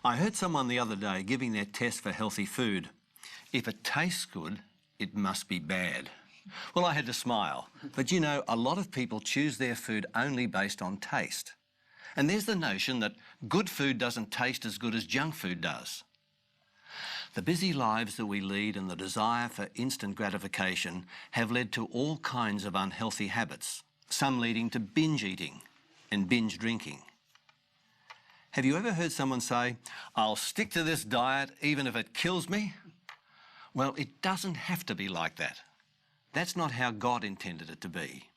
I heard someone the other day giving their test for healthy food. If it tastes good, it must be bad. Well, I had to smile. But you know, a lot of people choose their food only based on taste. And there's the notion that good food doesn't taste as good as junk food does. The busy lives that we lead and the desire for instant gratification have led to all kinds of unhealthy habits, some leading to binge eating and binge drinking. Have you ever heard someone say, "I'll stick to this diet even if it kills me"? Well, it doesn't have to be like that. That's not how God intended it to be.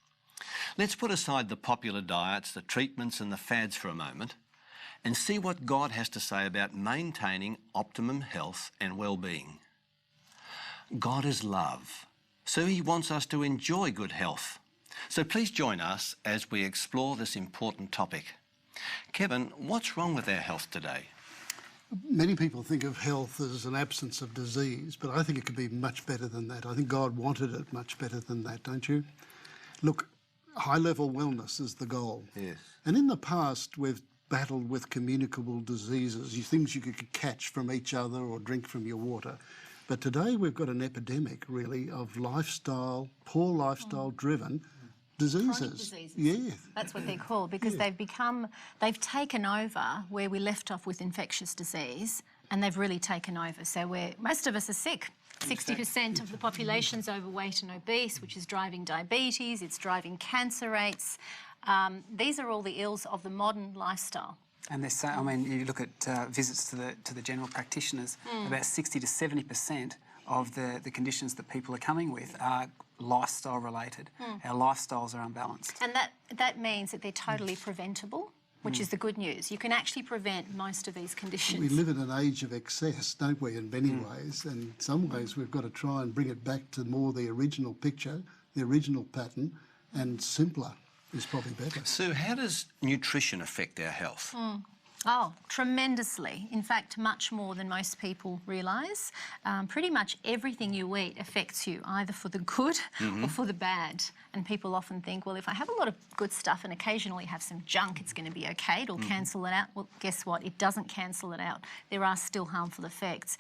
Let's put aside the popular diets, the treatments and the fads for a moment and see what God has to say about maintaining optimum health and well-being. God is love, so he wants us to enjoy good health. So please join us as we explore this important topic. Kevin, what's wrong with our health today? Many people think of health as an absence of disease, but I think it could be much better than that. I think God wanted it much better than that, don't you? Look, high-level wellness is the goal. Yes. And in the past, we've battled with communicable diseases, things you could catch from each other or drink from your water. But today we've got an epidemic, really, of poor lifestyle-driven diseases. Chronic diseases. Yeah. That's what they're called, because they've taken over where we left off with infectious disease, and they've really taken over. So most of us are sick. 60% of the population's overweight and obese, which is driving diabetes, it's driving cancer rates. These are all the ills of the modern lifestyle. And there's so, I mean, you look at visits to the general practitioners, about 60 to 70% of the conditions that people are coming with are lifestyle related. Our lifestyles are unbalanced. And that means that they're totally preventable, which is the good news. You can actually prevent most of these conditions. We live in an age of excess, don't we, in many ways, and in some ways we've got to try and bring it back to more the original picture, the original pattern, and simpler is probably better. Sue, how does nutrition affect our health? Oh, tremendously. In fact, much more than most people realise. Pretty much everything you eat affects you, either for the good or for the bad. And people often think, well, if I have a lot of good stuff and occasionally have some junk, it's going to be okay, it'll cancel it out. Well, guess what? It doesn't cancel it out. There are still harmful effects.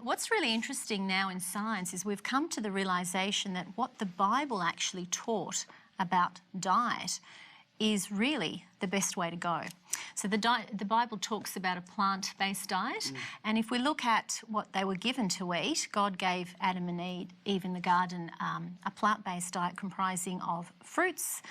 What's really interesting now in science is we've come to the realisation that what the Bible actually taught about diet is really the best way to go. So the Bible talks about a plant-based diet, and if we look at what they were given to eat, God gave Adam and Eve in the garden a plant-based diet comprising of fruits,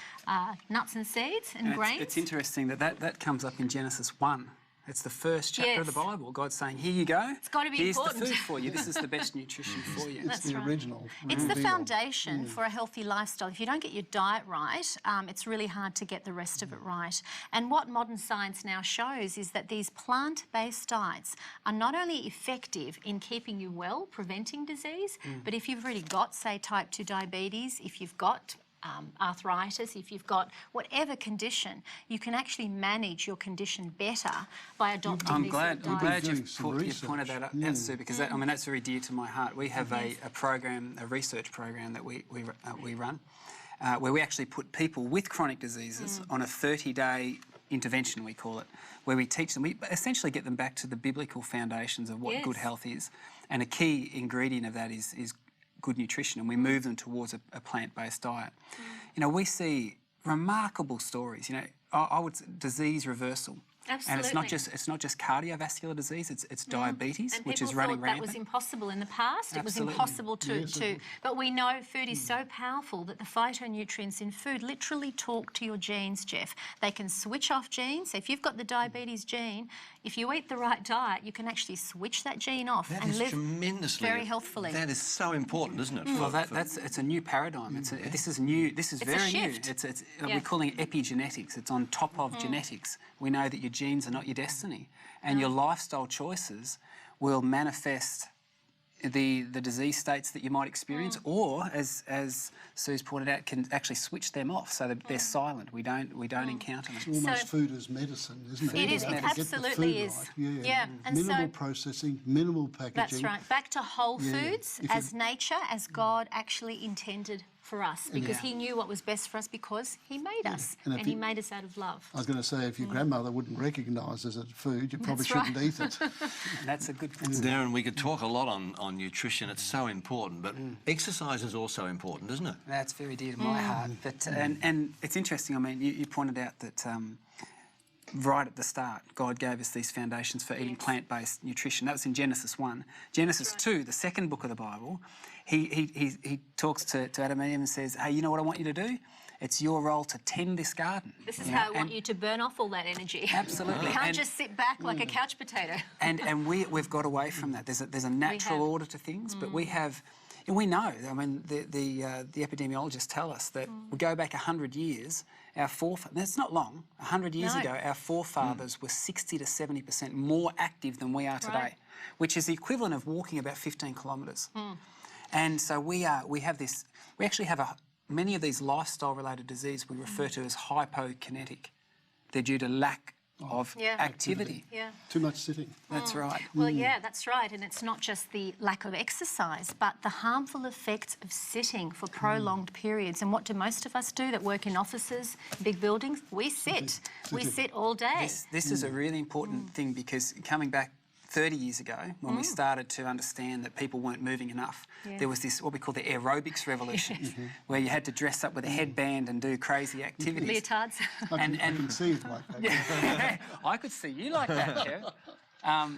nuts and seeds and grains. It's interesting that comes up in Genesis 1. It's the first chapter of the Bible. God's saying, here you go. It's got to be important. Here's the food for you. This is the best nutrition for you. It's the original. It's the foundation for a healthy lifestyle. If you don't get your diet right, it's really hard to get the rest of it right. And what modern science now shows is that these plant-based diets are not only effective in keeping you well, preventing disease, but if you've already got, say, type 2 diabetes, if you've got arthritis, if you've got whatever condition, you can actually manage your condition better by adopting these diets. I'm glad you've pointed that out, Sue, because that's very dear to my heart. We have a program, a research program that we run, where we actually put people with chronic diseases on a 30-day intervention, we call it, where we teach them, we essentially get them back to the biblical foundations of what good health is. And a key ingredient of that is good nutrition, and we move them towards a plant-based diet. You know, we see remarkable stories. You know, I would say disease reversal. Absolutely. And it's not just cardiovascular disease, it's diabetes, which is running rampant. And people thought that was impossible in the past. It was impossible to... But we know food is so powerful that the phytonutrients in food literally talk to your genes, Jeff. They can switch off genes. So if you've got the diabetes gene, if you eat the right diet, you can actually switch that gene off and live very healthfully. That is so important, isn't it? Well, it's a new paradigm. This is new. This is very new. We're calling it epigenetics. It's on top of genetics. We know that your genes are not your destiny, and your lifestyle choices will manifest the disease states that you might experience, or as Sue's pointed out, can actually switch them off so that they're silent. We don't encounter them. It's almost food as medicine, isn't it? It is. It absolutely is. Right. Yeah. And minimal processing, minimal packaging. That's right. Back to whole foods as nature, as God actually intended for us because he knew what was best for us because he made us and he made us out of love. I was going to say, if your grandmother wouldn't recognise as a food, you probably shouldn't eat it. That's a good principle. Darren, we could talk a lot on nutrition. It's so important, but exercise is also important, isn't it? That's very dear to my heart. But, and it's interesting, I mean, you pointed out that right at the start, God gave us these foundations for eating plant-based nutrition. That was in Genesis 1. Genesis 2, the second book of the Bible, he talks to Adam and Eve and says, hey, you know what I want you to do? It's your role to tend this garden. This is how I want you to burn off all that energy. Absolutely. You can't just sit back like a couch potato. And we've got away from that. There's a natural order to things, but we have... And we know, I mean, the epidemiologists tell us that we go back 100 years, our forefathers, that's not long, 100 years ago, our forefathers were 60 to 70% more active than we are today, which is the equivalent of walking about 15 kilometres. And so we actually have many of these lifestyle-related diseases we refer to as hypokinetic. They're due to lack of activity. Yeah. Too much sitting. That's right. Well, yeah, that's right. And it's not just the lack of exercise, but the harmful effects of sitting for prolonged periods. And what do most of us do that work in offices, big buildings? We sit. We sit all day. This is a really important thing because coming back 30 years ago, when we started to understand that people weren't moving enough, there was this, what we call the aerobics revolution, where you had to dress up with a headband and do crazy activities. Leotards. I can see it like that. I could see you like that, Joe.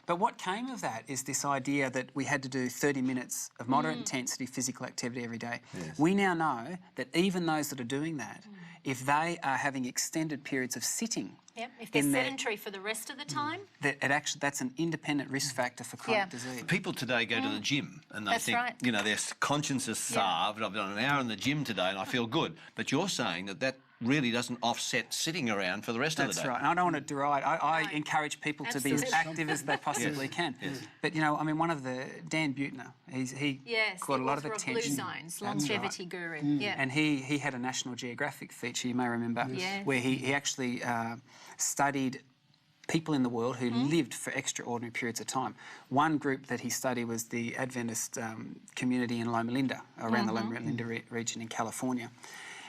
But what came of that is this idea that we had to do 30 minutes of moderate intensity physical activity every day. Yes. We now know that even those that are doing that, if they are having extended periods of sitting, if they're sedentary for the rest of the time, that's an independent risk factor for chronic disease. People today go to the gym and they think, you know, their conscience is salved. I've done an hour in the gym today and I feel good. But you're saying that really doesn't offset sitting around for the rest of the day. That's right. And I don't want to deride. I encourage people to be as active as they possibly can. Yes. But, you know, I mean, one of Dan Buettner, he caught a lot of attention. Blue Zones, longevity guru. And he had a National Geographic feature, you may remember, where he actually studied people in the world who lived for extraordinary periods of time. One group that he studied was the Adventist community in Loma Linda, around the Loma Linda region in California.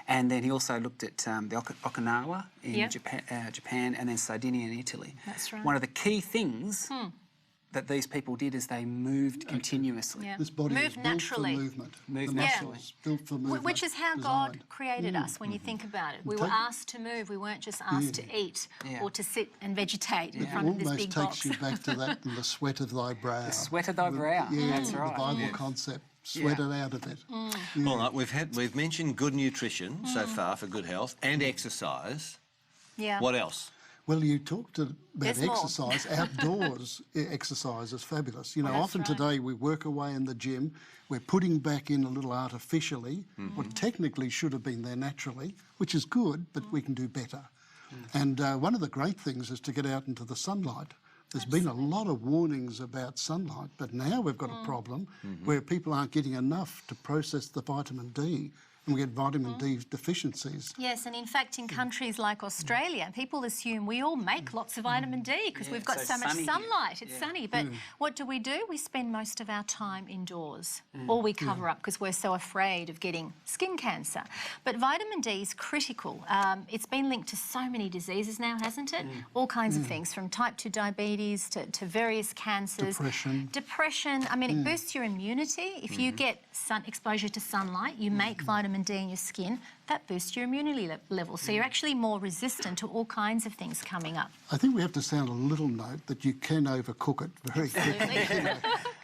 And then he also looked at the Okinawa in Japan and then Sardinia in Italy. That's right. One of the key things that these people did is they moved continuously. This body is built for movement. Moved the naturally. muscles built for movement. Which is how God created us when you think about it. We were asked to move. We weren't just asked to eat or to sit and vegetate in front of this big box. It almost takes you back to that and the sweat of thy brow. The sweat of thy brow, that's right. The Bible concept. Sweat it out of it. Well, we've mentioned good nutrition so far for good health and exercise. Yeah. What else? Well, you talked about exercise. Outdoors exercise is fabulous. You know, often today we work away in the gym. We're putting back in a little artificially what technically should have been there naturally, which is good, but we can do better. And one of the great things is to get out into the sunlight. There's been a lot of warnings about sunlight, but now we've got a problem where people aren't getting enough to process the vitamin D, and we get vitamin D deficiencies. Yes, and in fact in countries like Australia, people assume we all make lots of vitamin D because we've got so much sunlight. It's sunny, but what do? We spend most of our time indoors, or we cover up because we're so afraid of getting skin cancer. But vitamin D is critical. It's been linked to so many diseases now, hasn't it? All kinds of things, from type 2 diabetes to various cancers. Depression. I mean, it boosts your immunity. If you get exposure to sunlight, you make vitamin D in your skin, that boosts your immunity level. So you're actually more resistant to all kinds of things coming up. I think we have to sound a little note that you can overcook it very quickly.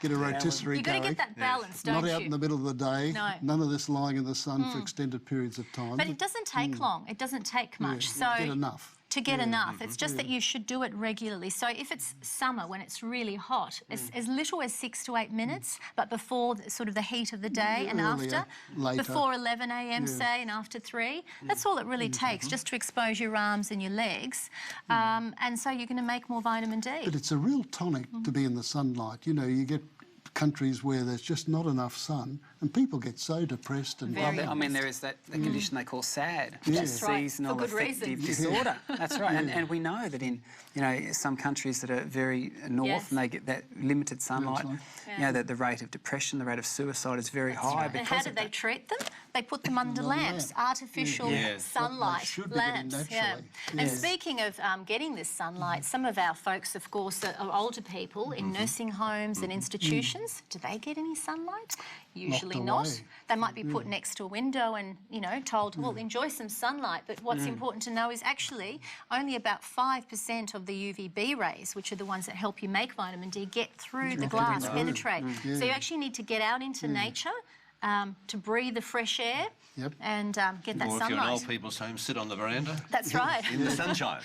Get a rotisserie You've got to get that balance, don't you? Not out in the middle of the day. No. None of this lying in the sun for extended periods of time. But it doesn't take long. It doesn't take much. So get enough. To get enough. It's just that you should do it regularly. So if it's summer when it's really hot, as little as 6 to 8 minutes, but before sort of the heat of the day and Earlier, after, later. before 11 a.m. say and after 3, that's all it really takes, just to expose your arms and your legs. And so you're going to make more vitamin D. But it's a real tonic to be in the sunlight. You know, you get countries where there's just not enough sun, and people get so depressed and Very down. I mean, there is that condition they call SAD, That's right. seasonal For good affective reason. disorder. That's right, and we know that in some countries that are very north Yes. and they get that limited sunlight, that the rate of depression, the rate of suicide is very high And because how of do they that. treat them? They put them under lamps, artificial Yes. sunlight They should be getting lamps. naturally. And speaking of getting this sunlight, some of our folks, of course, are older people in nursing homes and institutions. Do they get any sunlight? Usually not. away. They might be put next to a window and, told, well, enjoy some sunlight. But what's important to know is actually only about 5% of the UVB rays, which are the ones that help you make vitamin D, get through the glass, penetrate. So you actually need to get out into nature to breathe the fresh air and get that Or if sunlight. you're an old people's home, sit on the veranda That's right. in the sunshine.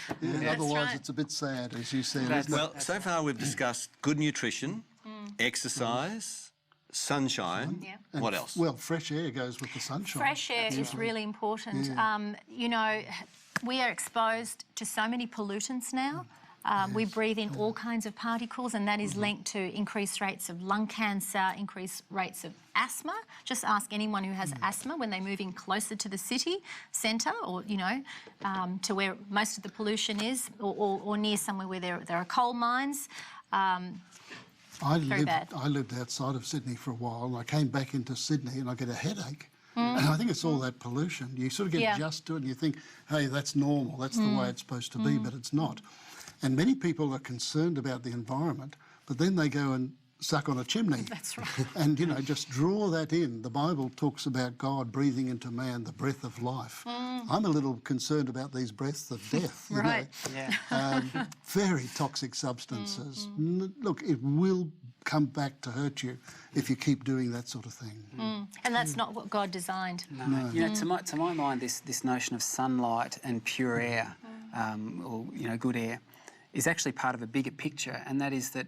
Otherwise, right. it's a bit sad, as you said. Isn't it? Well, so far we've discussed good nutrition, exercise, sunshine. Yeah. What else? Well, fresh air goes with the sunshine. Fresh air is really important. We are exposed to so many pollutants now. We breathe in all kinds of particles, and that is linked to increased rates of lung cancer, increased rates of asthma. Just ask anyone who has asthma when they move in closer to the city centre or, to where most of the pollution is or near somewhere where there are coal mines. I bad. lived outside of Sydney for a while, and I came back into Sydney and I get a headache. And I think it's all that pollution. You sort of get used to it and you think, hey, that's normal, that's the way it's supposed to be, but it's not. And many people are concerned about the environment, but then they go and suck on a chimney. That's right. And, just draw that in. The Bible talks about God breathing into man the breath of life. I'm a little concerned about these breaths of death, you Right. know. Very toxic substances. Look, it will come back to hurt you if you keep doing that sort of thing. And that's not what God designed. No. To my mind, this notion of sunlight and pure air, or good air, is actually part of a bigger picture, and that is that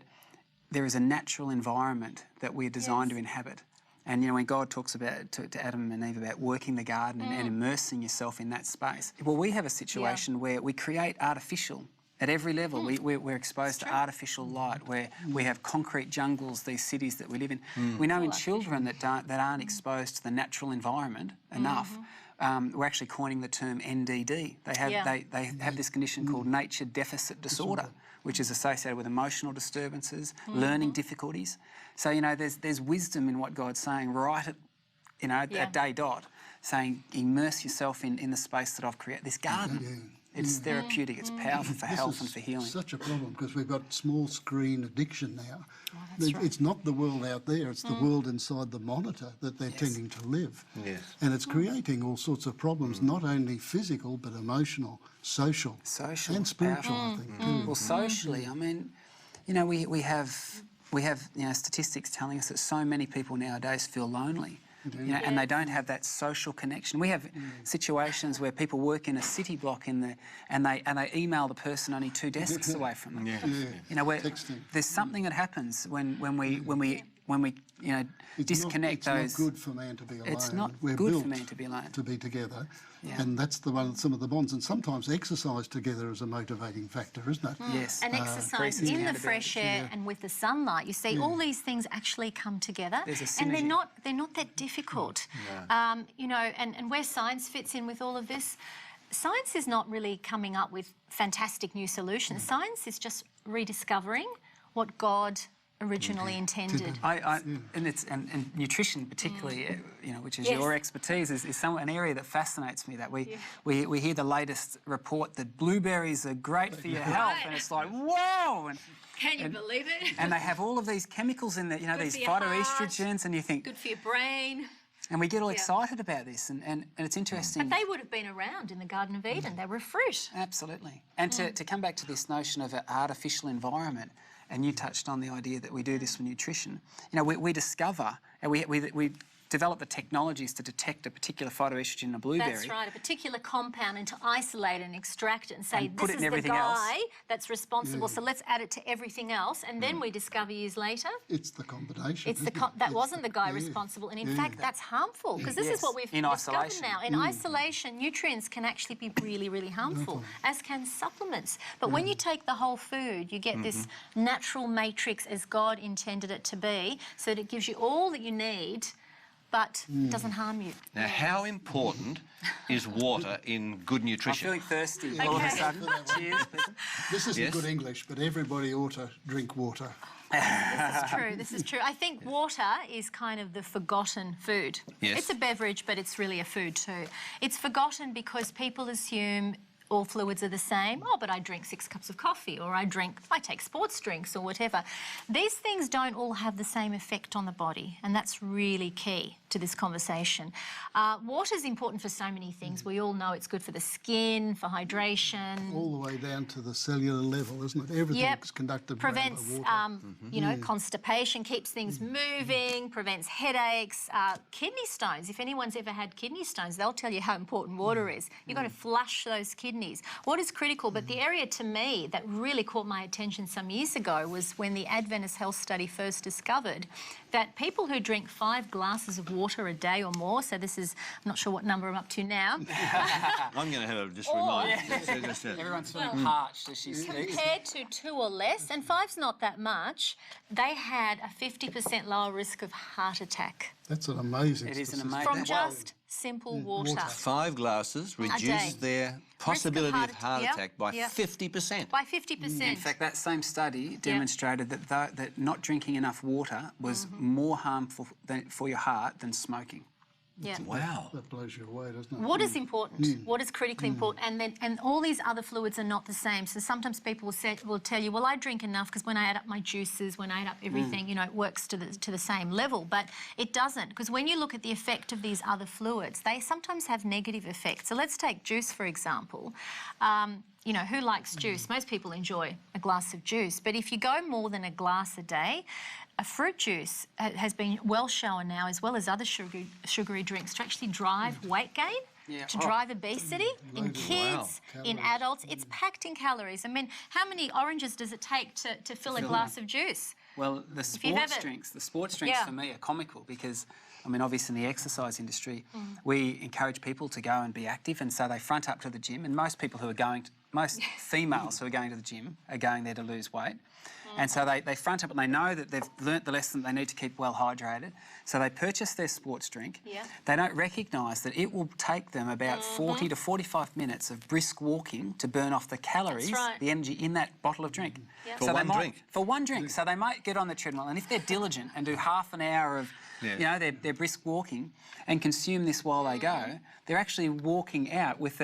there is a natural environment that we're designed to inhabit. And when God talks about to Adam and Eve about working the garden and immersing yourself in that space, well, we have a situation where we create artificial. At every level, we're exposed to artificial light, where we have concrete jungles, these cities that we live in. We know in children that aren't exposed to the natural environment enough, we're actually coining the term NDD. They have this condition called nature deficit disorder, which is associated with emotional disturbances, learning difficulties. So, there's wisdom in what God's saying right at day dot, saying immerse yourself in the space that I've created, this garden. It's therapeutic, it's powerful for health and for healing. Such a problem because we've got small screen addiction now. that's right. It's not the world out there, it's the world inside the monitor that they're tending to live. Yes. And it's creating all sorts of problems, not only physical but emotional, social and spiritual, I think, too. Well, socially, I mean, we have statistics telling us that so many people nowadays feel lonely. And they don't have that social connection. We have situations where people work in a city block and they email the person only 2 desks away from them. Where Texting. there's something that happens when we disconnect those. It's not good for man to be alone. It's not We're good built for man to be alone. to be together. And that's some of the bonds. And sometimes exercise together is a motivating factor, isn't it? Yes. And exercise increases in the accountability. fresh air and with the sunlight. You see, all these things actually come together, There's a and synergy. they're not that difficult. And where science fits in with all of this, science is not really coming up with fantastic new solutions. Science is just rediscovering what God originally intended. And nutrition particularly, which is Yes. your expertise, is an area that fascinates me. That we hear the latest report that blueberries are great for your health, and it's like, whoa! Can you believe it? And they have all of these chemicals in there, these for your heart. phytoestrogens, and you think, Good for your brain. and we get all excited about this, and it's interesting. But they would have been around in the Garden of Eden. They were fruit. Absolutely. And to come back to this notion of an artificial environment, and you touched on the idea that we do this with nutrition. We discover, and we developed the technologies to detect a particular phytoestrogen in a blueberry. That's right, a particular compound, and to isolate and extract it and say, And put this it in is the everything else. guy that's responsible, so let's add it to everything else. And then we discover years later, It's the combination. it's that wasn't the guy responsible. And in fact, that's harmful, because this is what we've In discovered isolation. now. In isolation, nutrients can actually be really, really harmful, as can supplements. But when you take the whole food, you get this natural matrix as God intended it to be, so that it gives you all that you need, but doesn't harm you. Now, how important is water in good I'm nutrition? feeling thirsty all of a sudden. Cheers. This isn't Yes. good English, but everybody ought to drink water. This is true, this is true. I think water is kind of the forgotten food. Yes. It's a beverage, but it's really a food too. It's forgotten because people assume all fluids are the same. Oh, but I drink 6 cups of coffee, or I take sports drinks or whatever. These things don't all have the same effect on the body, and that's really key to this conversation. Water is important for so many things. We all know it's good for the skin, for hydration. All the way down to the cellular level, isn't it? Everything's conducted Prevents, by water. you know, constipation, keeps things moving, prevents headaches, kidney stones. If anyone's ever had kidney stones, they'll tell you how important water is. You've got to flush those kidneys. Water's critical, but the area to me that really caught my attention some years ago was when the Adventist Health Study first discovered that people who drink 5 glasses of water a day or more, so this is, I'm not sure what number I'm up to now, I'm going to have a just remind. Everyone's feeling parched as she speaks. compared to 2 or less, and 5's not that much, they had a 50% lower risk of heart attack That's an amazing It is an statistic. amazing... from just simple water. 5 glasses day. reduce their possibility of heart yeah, attack by yeah. 50%. By 50%. In fact, that same study demonstrated that not drinking enough water was more harmful for your heart than smoking. Yeah. Wow. That blows you away, doesn't it? Water's important. Water's critically important, and all these other fluids are not the same. So sometimes people will tell you, well, I drink enough because when I add up my juices, when I add up everything, you know, it works to the same level. But it doesn't, because when you look at the effect of these other fluids, they sometimes have negative effects. So let's take juice, for example. You know, who likes juice? Most people enjoy a glass of juice. But if you go more than a glass a day, a fruit juice has been well shown now, as well as other sugary drinks, to actually drive weight gain, to drive obesity in kids, in adults. It's packed in calories. I mean, how many oranges does it take to fill a glass of juice? Well, the sports drinks for me are comical because, I mean, obviously in the exercise industry, we encourage people to go and be active, and so they front up to the gym, and most people who are going to, most females who are going to the gym are going there to lose weight. And so they front up and they know that they've learnt the lesson that they need to keep well hydrated. So they purchase their sports drink. Yeah. They don't recognise that it will take them about 40 to 45 minutes of brisk walking to burn off the calories, the energy in that bottle of drink. Yeah. For one drink? For one drink. So they might get on the treadmill, and if they're diligent and do half an hour of, you know, their brisk walking and consume this while they go, they're actually walking out with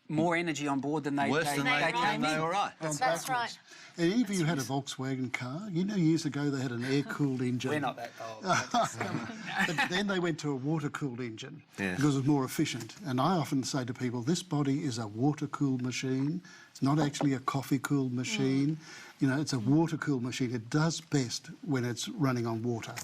more energy on board than they Worse than they came in. were right. That's right. Have either of you had a Volkswagen car? You know, years ago they had an air-cooled engine. We're not that old. But then they went to a water-cooled engine Yes. because it was more efficient. And I often say to people, this body is a water-cooled machine. It's not actually a coffee-cooled machine. You know, it's a water-cooled machine. It does best when it's running on water.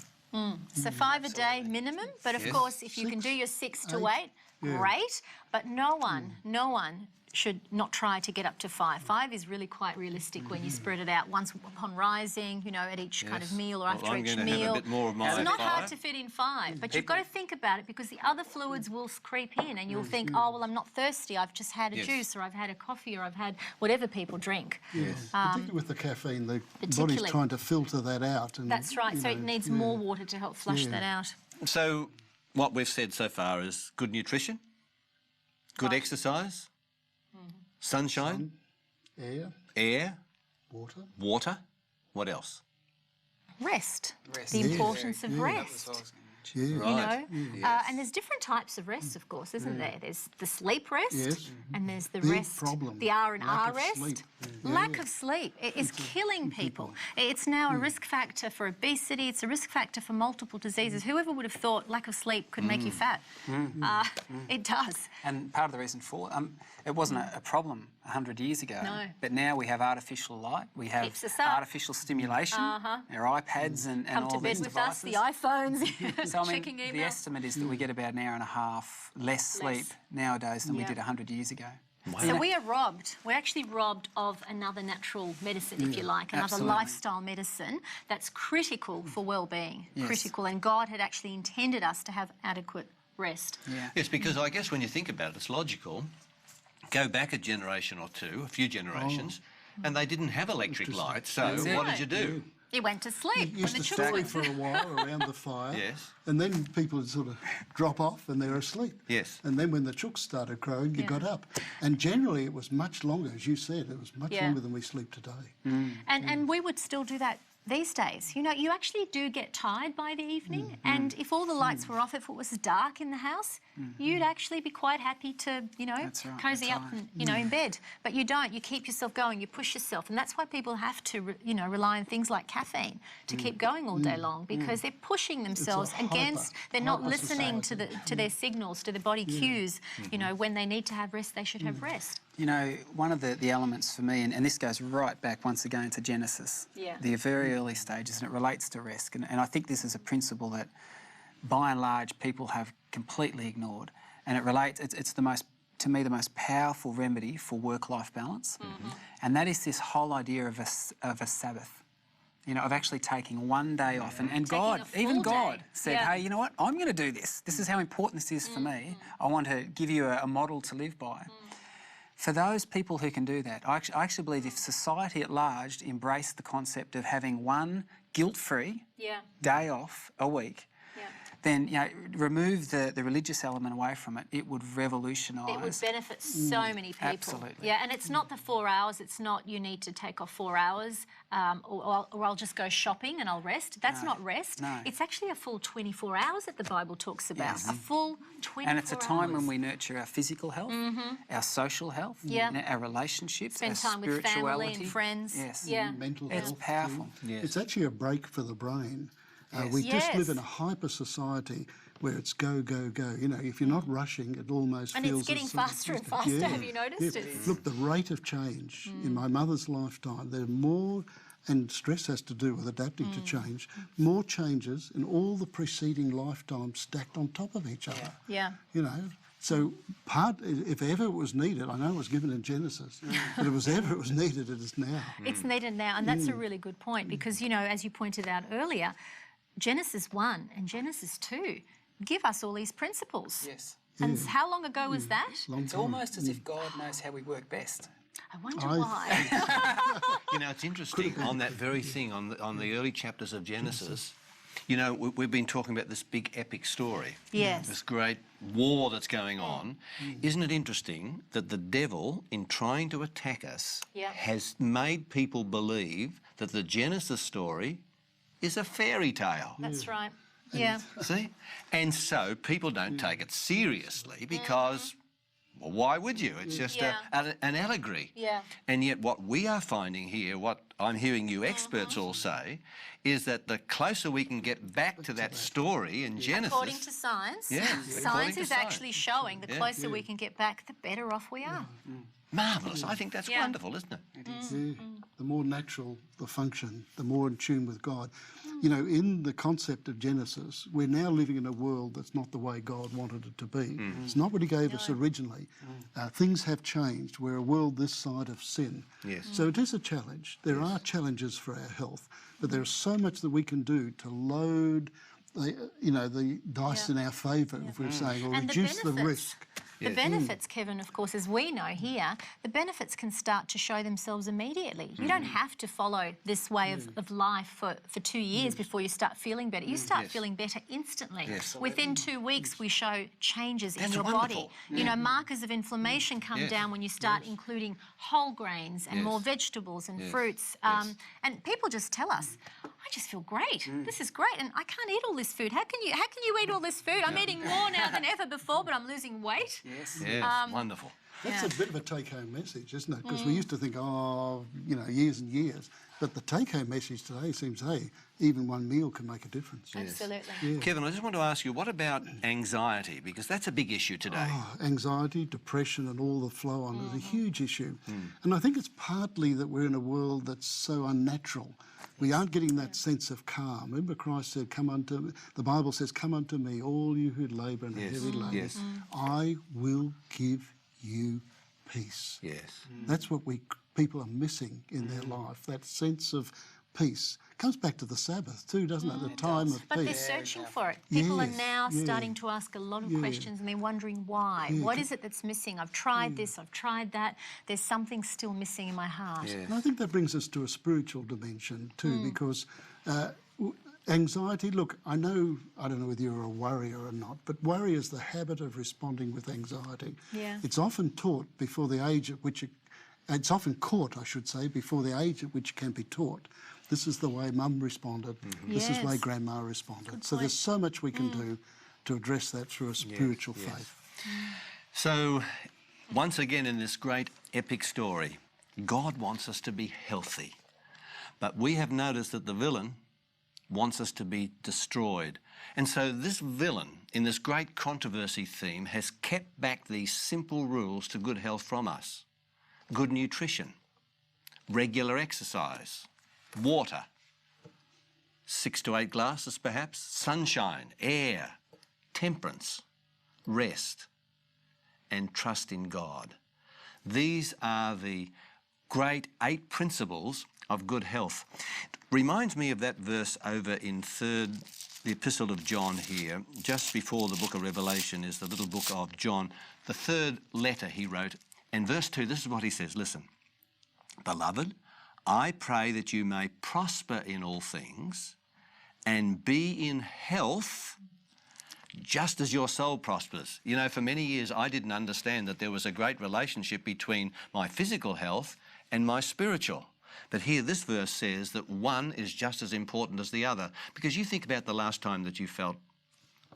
So 5 a day minimum, but of course, if you can do your 6 to 8, great. But no one should not try to get up to 5. 5 is really quite realistic when you spread it out once upon rising, you know, at each kind of meal or after each meal. I'm going to have a bit more of my It's not 5. hard to fit in 5, but you've got to think about it because the other fluids will creep in and you'll think, oh, well, I'm not thirsty. I've just had a juice or I've had a coffee or I've had whatever people drink. Yes. Particularly with the caffeine, the body's trying to filter that out. And, that's right. So it needs more water to help flush that out. So what we've said so far is good nutrition, good exercise, sunshine, air, water. What else? Rest. The importance of rest. You know, and there's different types of rest, of course, isn't there? There's the sleep rest, and there's the rest, the R&R rest. Lack of sleep is killing people. It's now a risk factor for obesity. It's a risk factor for multiple diseases. Whoever would have thought lack of sleep could make you fat? It does. And part of the reason for it wasn't a problem 100 years ago. No. But now we have artificial light, we have Keeps us up. artificial stimulation, our iPads and Come all to bed these with devices. us, the iPhones, So, I mean, checking email. the estimate is that we get about an hour and a half less sleep nowadays than we did 100 years ago. Wow. So we are robbed. We're actually robbed of another natural medicine, if you like, another absolutely. lifestyle medicine that's critical for well-being, Yes. critical. And God had actually intended us to have adequate rest. Yeah. Yes, because I guess when you think about it, it's logical. Go back a generation or two, a few generations, and they didn't have electric lights. So That's it. what did you do? You went to sleep You when used the to children stay went for a while around the fire, Yes. and then people would sort of drop off and they're asleep. Yes. And then when the chooks started crowing, you got up. And generally it was much longer, as you said, it was much longer than we sleep today. And we would still do that these days. You know, you actually do get tired by the evening, and if all the lights were off, if it was dark in the house, you'd actually be quite happy to, you know, That's right, cozy up tired. and, you know, in bed. But you don't. You keep yourself going. You push yourself, and that's why people have to, you know, rely on things like caffeine to keep going all day long, because they're pushing themselves against. They're not listening to their signals, to their body cues. You know, when they need to have rest, they should have rest. You know, one of the elements for me, and this goes right back once again to Genesis, the very early stages, and it relates to rest. And I think this is a principle that, by and large, people have completely ignored. And it relates, it's the most, to me, the most powerful remedy for work-life balance. And that is this whole idea of a Sabbath. You know, of actually taking one day off. And God, a full even God day. said, hey, you know what, I'm going to do this. This is how important this is for me. I want to give you a model to live by. For those people who can do that, I actually believe if society at large embraced the concept of having one guilt-free day off a week, then, you know, remove the religious element away from it, it would revolutionise. It would benefit so many people. Absolutely. Yeah, and it's not the 4 hours. It's not you need to take off 4 hours or I'll just go shopping and I'll rest. That's not rest. No. It's actually a full 24 hours that the Bible talks about. A full 24 hours. And it's a time when we nurture our physical health, our social health, our relationships, Spend our time with spirituality. family and friends. Yes. Yeah. Mental It's health. powerful. Yes. It's actually a break for the brain. We just live in a hyper society where it's go, go, go. You know, if you're not rushing, it almost And feels... it's getting as sort of- faster and faster. Have you noticed? It's... Look, the rate of change in my mother's lifetime, there are more, and stress has to do with adapting to change, more changes in all the preceding lifetimes stacked on top of each other. Yeah. You know, so if ever it was needed, I know it was given in Genesis, but if ever it was needed, it is now. It's needed now, and that's a really good point because, you know, as you pointed out earlier, Genesis 1 and Genesis 2 give us all these principles. Yes. And how long ago was that? It's almost as if God knows how we work best. I wonder why. You know, it's interesting on that very thing, on the early chapters of Genesis. You know, we've been talking about this big epic story. Yes. This great war that's going on. Isn't it interesting that the devil, in trying to attack us, has made people believe that the Genesis story is a fairy tale? That's right. Yeah. See? And so people don't take it seriously because, well, why would you? It's just an allegory. Yeah. And yet what we are finding here, what I'm hearing you experts all say, is that the closer we can get back to that story in Genesis... According to science, science is actually showing the closer we can get back, the better off we are. Marvellous. I think that's wonderful, isn't it? It is. The more natural the function, the more in tune with God. You know, in the concept of Genesis, we're now living in a world that's not the way God wanted it to be. It's not what he gave us originally. Things have changed. We're a world this side of sin. Yes. So it is a challenge. There are challenges for our health, but there's so much that we can do to load the dice in our favour, if we're saying, or And reduce the benefits. risk. The benefits, Kevin, of course, as we know here, the benefits can start to show themselves immediately. You don't have to follow this way of life for 2 years before you start feeling better. You start feeling better instantly. Yes. Within 2 weeks, we show changes in That's your wonderful. body. You know, markers of inflammation come down when you start including whole grains and more vegetables and fruits. And people just tell us, I just feel great. This is great, and I can't eat all this food. How can you eat all this food? I'm eating more now than ever before, but I'm losing weight. Yes. Yes, wonderful. That's a bit of a take-home message, isn't it? Because we used to think, oh, you know, years and years. But the take-home message today seems, hey, even one meal can make a difference. Absolutely. Yeah. Kevin, I just want to ask you, what about anxiety? Because that's a big issue today. Oh, anxiety, depression and all the flow on is a huge issue. And I think it's partly that we're in a world that's so unnatural. We aren't getting that sense of calm. Remember Christ said, the Bible says, come unto me, all you who labour and are heavy laden. I will give you peace. Yes. That's what people are missing in their life, that sense of peace. Comes back to the Sabbath too, doesn't it? The time of But peace. they're searching for it. People are Yes, now starting to ask a lot of questions and they're wondering why. What is it that's missing? I've tried this, I've tried that. There's something still missing in my heart. And I think that brings us to a spiritual dimension too, because anxiety, look, I don't know whether you're a worrier or not, but worry is the habit of responding with anxiety. Yeah. It's often taught before the age at which it's often caught, I should say, before the age at which it can be taught. This is the way Mum responded. This is the way Grandma responded. So there's so much we can do to address that through a spiritual faith. So, once again in this great epic story, God wants us to be healthy. But we have noticed that the villain wants us to be destroyed. And so this villain, in this great controversy theme, has kept back these simple rules to good health from us. Good nutrition, regular exercise, water, 6 to 8 glasses perhaps, sunshine, air, temperance, rest, and trust in God. These are the great 8 principles of good health. It reminds me of that verse over in the Epistle of John here. Just before the book of Revelation is the little book of John, the 3rd letter he wrote. And verse 2, this is what he says, listen. Beloved, I pray that you may prosper in all things and be in health just as your soul prospers. You know, for many years I didn't understand that there was a great relationship between my physical health and my spiritual. But here this verse says that one is just as important as the other. Because you think about the last time that you felt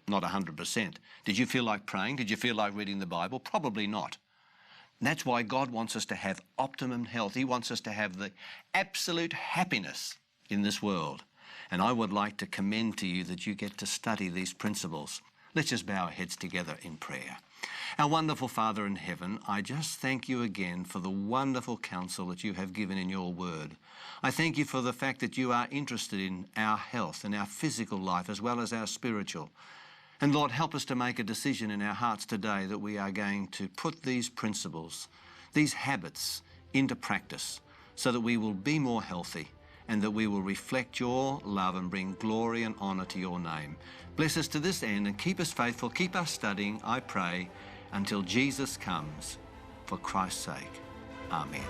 not 100%. Did you feel like praying? Did you feel like reading the Bible? Probably not. And that's why God wants us to have optimum health. He wants us to have the absolute happiness in this world. And I would like to commend to you that you get to study these principles. Let's just bow our heads together in prayer. Our wonderful Father in heaven, I just thank you again for the wonderful counsel that you have given in your word. I thank you for the fact that you are interested in our health and our physical life as well as our spiritual. And Lord, help us to make a decision in our hearts today that we are going to put these principles, these habits into practice so that we will be more healthy and that we will reflect your love and bring glory and honour to your name. Bless us to this end and keep us faithful, keep us studying, I pray, until Jesus comes, for Christ's sake. Amen.